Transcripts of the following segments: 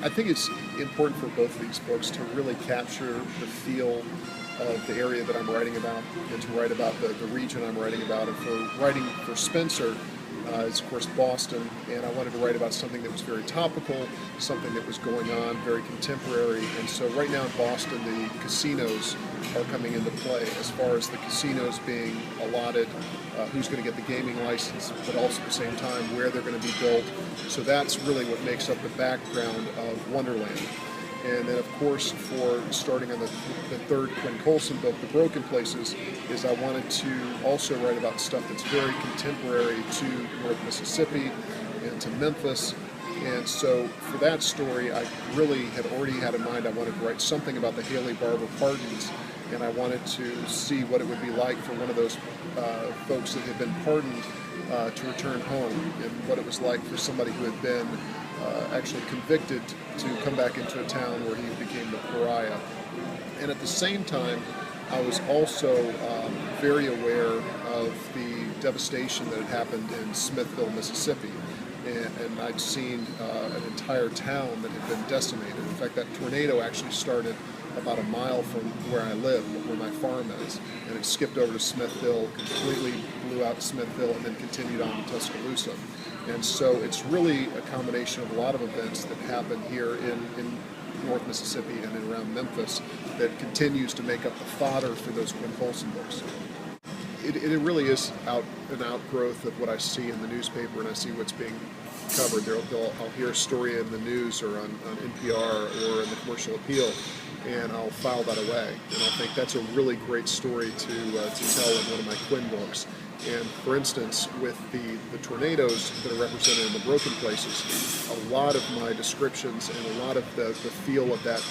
I think it's important for both of these books to really capture the feel of the area that I'm writing about and to write about the region I'm writing about. And for writing for Spenser, it's of course Boston, and I wanted to write about something that was very topical, something that was going on, very contemporary. And so right now in Boston, the casinos are coming into play as far as the casinos being allotted, who's going to get the gaming license, but also at the same time where they're going to be built. So that's really what makes up the background of Wonderland. And then, of course, for starting on the third Quinn Colson book, The Broken Places, is I wanted to also write about stuff that's very contemporary to North Mississippi and to Memphis. And so for that story, I really had already had in mind I wanted to write something about the Haley Barbour pardons, and I wanted to see what it would be like for one of those folks that had been pardoned to return home, and what it was like for somebody who had been actually convicted to come back into a town where he became the pariah. And at the same time, I was also very aware of the devastation that had happened in Smithville, Mississippi. And I'd seen an entire town that had been decimated. In fact, that tornado actually started about a mile from where I live, where my farm is, and it skipped over to Smithville, completely blew out Smithville, and then continued on to Tuscaloosa. And so it's really a combination of a lot of events that happen here in North Mississippi and around Memphis that continues to make up the fodder for those Quinn Colson books. It really is an outgrowth of what I see in the newspaper, and I see what's being covered. I'll hear a story in the news or on NPR or in the Commercial Appeal, and I'll file that away. And I'll think that's a really great story to tell in one of my Quinn books. And for instance, with the tornadoes that are represented in The Broken Places, a lot of my descriptions and a lot of the feel of that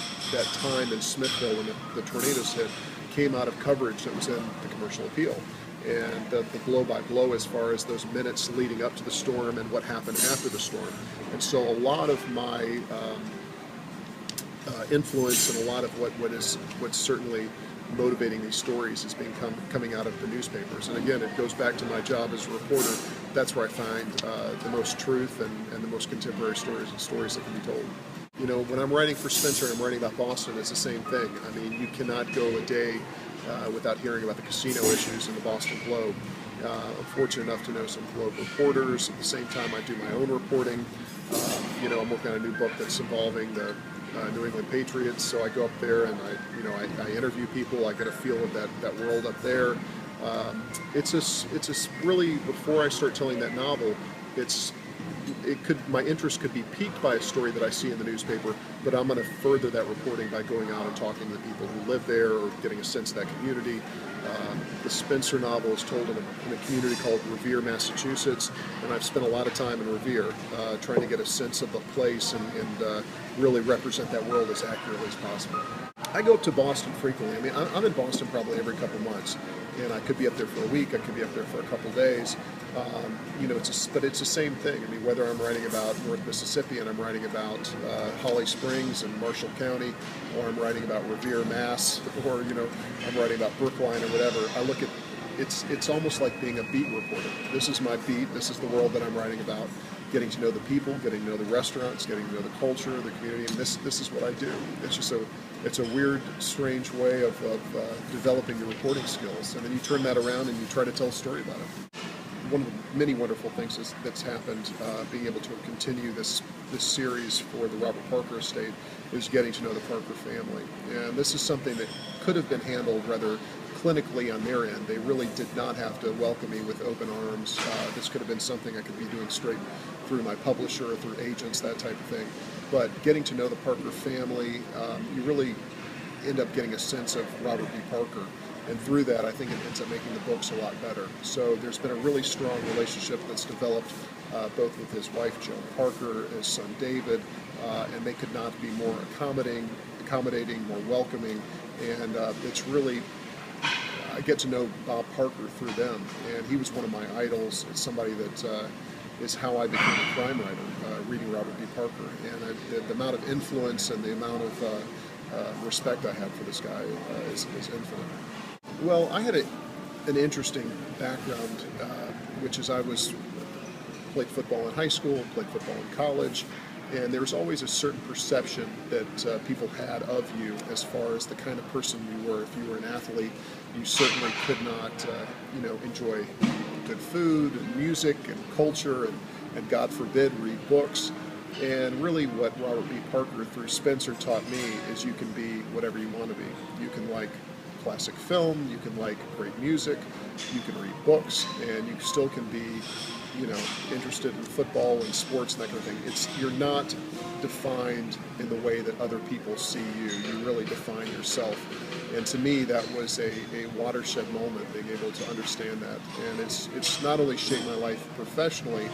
time in Smithville when the tornadoes hit came out of coverage that was in the Commercial Appeal. And the blow-by-blow as far as those minutes leading up to the storm and what happened after the storm. And so a lot of my influence and a lot of what's certainly motivating these stories is coming out of the newspapers. And again, it goes back to my job as a reporter. That's where I find the most truth and the most contemporary stories and stories that can be told. You know, when I'm writing for Spenser and I'm writing about Boston, it's the same thing. I mean, you cannot go a day without hearing about the casino issues in the Boston Globe. I'm fortunate enough to know some Globe reporters. At the same time, I do my own reporting. I'm working on a new book that's involving the New England Patriots, so I go up there and I interview people. I get a feel of that world up there. It's really, before I start telling that novel, my interest could be piqued by a story that I see in the newspaper, but I'm going to further that reporting by going out and talking to the people who live there or getting a sense of that community. The Spenser novel is told in a community called Revere, Massachusetts, and I've spent a lot of time in Revere trying to get a sense of the place and really represent that world as accurately as possible. I go up to Boston frequently. I mean, I'm in Boston probably every couple months, and I could be up there for a week, I could be up there for a couple days. But it's the same thing. I mean, whether I'm writing about North Mississippi and I'm writing about Holly Springs and Marshall County, or I'm writing about Revere, Mass, or I'm writing about Brookline or whatever, I look at it's almost like being a beat reporter. This is my beat. This is the world that I'm writing about. Getting to know the people, getting to know the restaurants, getting to know the culture, the community, and this is what I do. It's a weird, strange way of developing your reporting skills, and then you turn that around and you try to tell a story about it. One of the many wonderful things that's happened, being able to continue this series for the Robert Parker estate, is getting to know the Parker family. And this is something that could have been handled rather clinically on their end. They really did not have to welcome me with open arms. This could have been something I could be doing straight through my publisher, through agents, that type of thing. But getting to know the Parker family, you really end up getting a sense of Robert B. Parker. And through that, I think it ends up making the books a lot better. So there's been a really strong relationship that's developed both with his wife, Joan Parker, his son, David, and they could not be more accommodating, more welcoming. And it's really, I get to know Bob Parker through them. And he was one of my idols. It's somebody that is how I became a crime writer, reading Robert B. Parker. And the amount of influence and the amount of respect I have for this guy is infinite. Well, I had an interesting background, which is I played football in high school, played football in college, And there was always a certain perception that people had of you as far as the kind of person you were. If you were an athlete, you certainly could not, enjoy good food and music and culture and God forbid, read books. And really what Robert B. Parker through Spenser taught me is you can be whatever you want to be. You can like classic film, you can like great music, you can read books, and you still can be, interested in football and sports and that kind of thing. You're not defined in the way that other people see you. You really define yourself. And to me, that was a watershed moment, being able to understand that. And it's not only shaped my life professionally,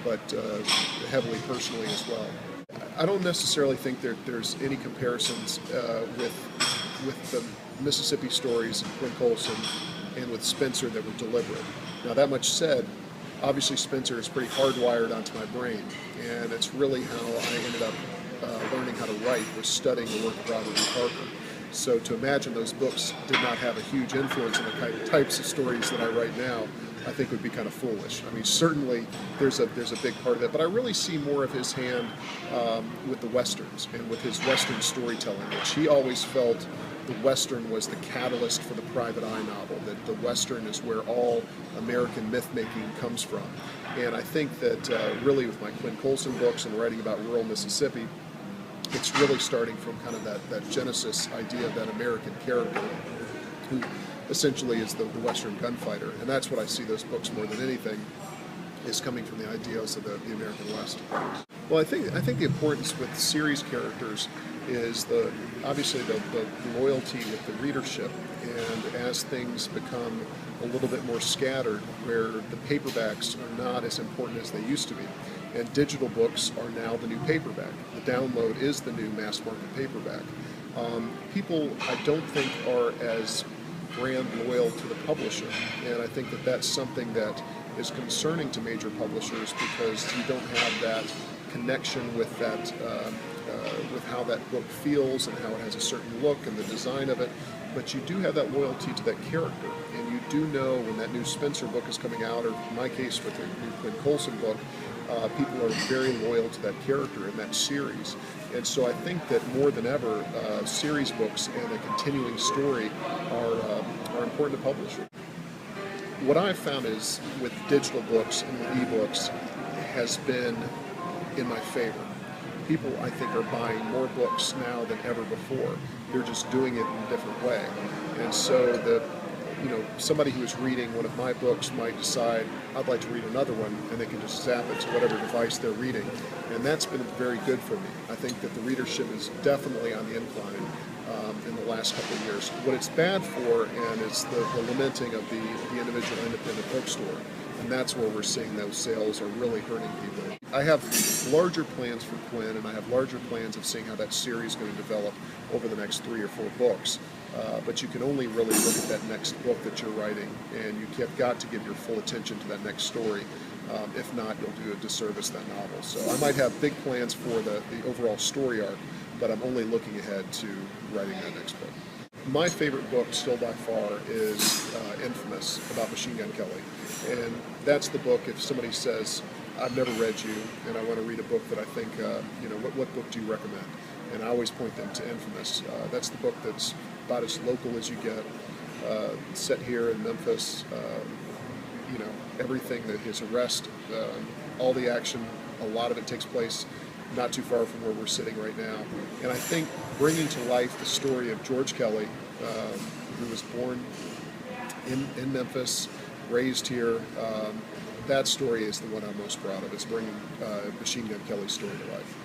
but heavily personally as well. I don't necessarily think there's any comparisons with the Mississippi stories of Quinn Colson and with Spenser that were deliberate. Now, that much said, obviously Spenser is pretty hardwired onto my brain, and it's really how I ended up learning how to write, was studying the work of Robert B. Parker. So to imagine those books did not have a huge influence on the types of stories that I write now, I think would be kind of foolish. I mean, certainly there's a big part of it, but I really see more of his hand with the Westerns and with his Western storytelling, which he always felt the Western was the catalyst for the private eye novel, that the Western is where all American myth-making comes from. And I think that really with my Quinn Colson books and writing about rural Mississippi, it's really starting from kind of that genesis idea of that American character who essentially is the Western gunfighter. And that's what I see those books more than anything, is coming from the ideals of the American West. Well, I think the importance with series characters is obviously the loyalty with the readership, and as things become a little bit more scattered, where the paperbacks are not as important as they used to be, and digital books are now the new paperback. The download is the new mass market paperback. People, I don't think, are as brand loyal to the publisher, and I think that's something that is concerning to major publishers, because you don't have that connection with that, with how that book feels and how it has a certain look and the design of it, but you do have that loyalty to that character, and you do know when that new Spenser book is coming out, or in my case with the new Quinn Colson book, people are very loyal to that character in that series. And so I think that more than ever, series books and a continuing story are important to publishers. What I've found is with digital books and with ebooks has been in my favor. People, I think, are buying more books now than ever before. They're just doing it in a different way. And so somebody who is reading one of my books might decide, I'd like to read another one, and they can just zap it to whatever device they're reading. And that's been very good for me. I think that the readership is definitely on the incline in the last couple of years. What it's bad for, and it's the lamenting of the individual independent bookstore. And that's where we're seeing those sales are really hurting people. I have larger plans for Quinn, and I have larger plans of seeing how that series is going to develop over the next 3 or 4 books. But you can only really look at that next book that you're writing, and you've got to give your full attention to that next story. If not, you'll do a disservice to that novel. So I might have big plans for the overall story arc, but I'm only looking ahead to writing that next book. My favorite book, still by far, is Infamous, about Machine Gun Kelly. And that's the book, if somebody says, I've never read you, and I want to read a book that I think, what book do you recommend? And I always point them to Infamous. That's the book that's about as local as you get, set here in Memphis. Everything, that his arrest, all the action, a lot of it takes place not too far from where we're sitting right now. And I think bringing to life the story of George Kelly, who was born in Memphis, raised here, that story is the one I'm most proud of. It's bringing Machine Gun Kelly's story to life.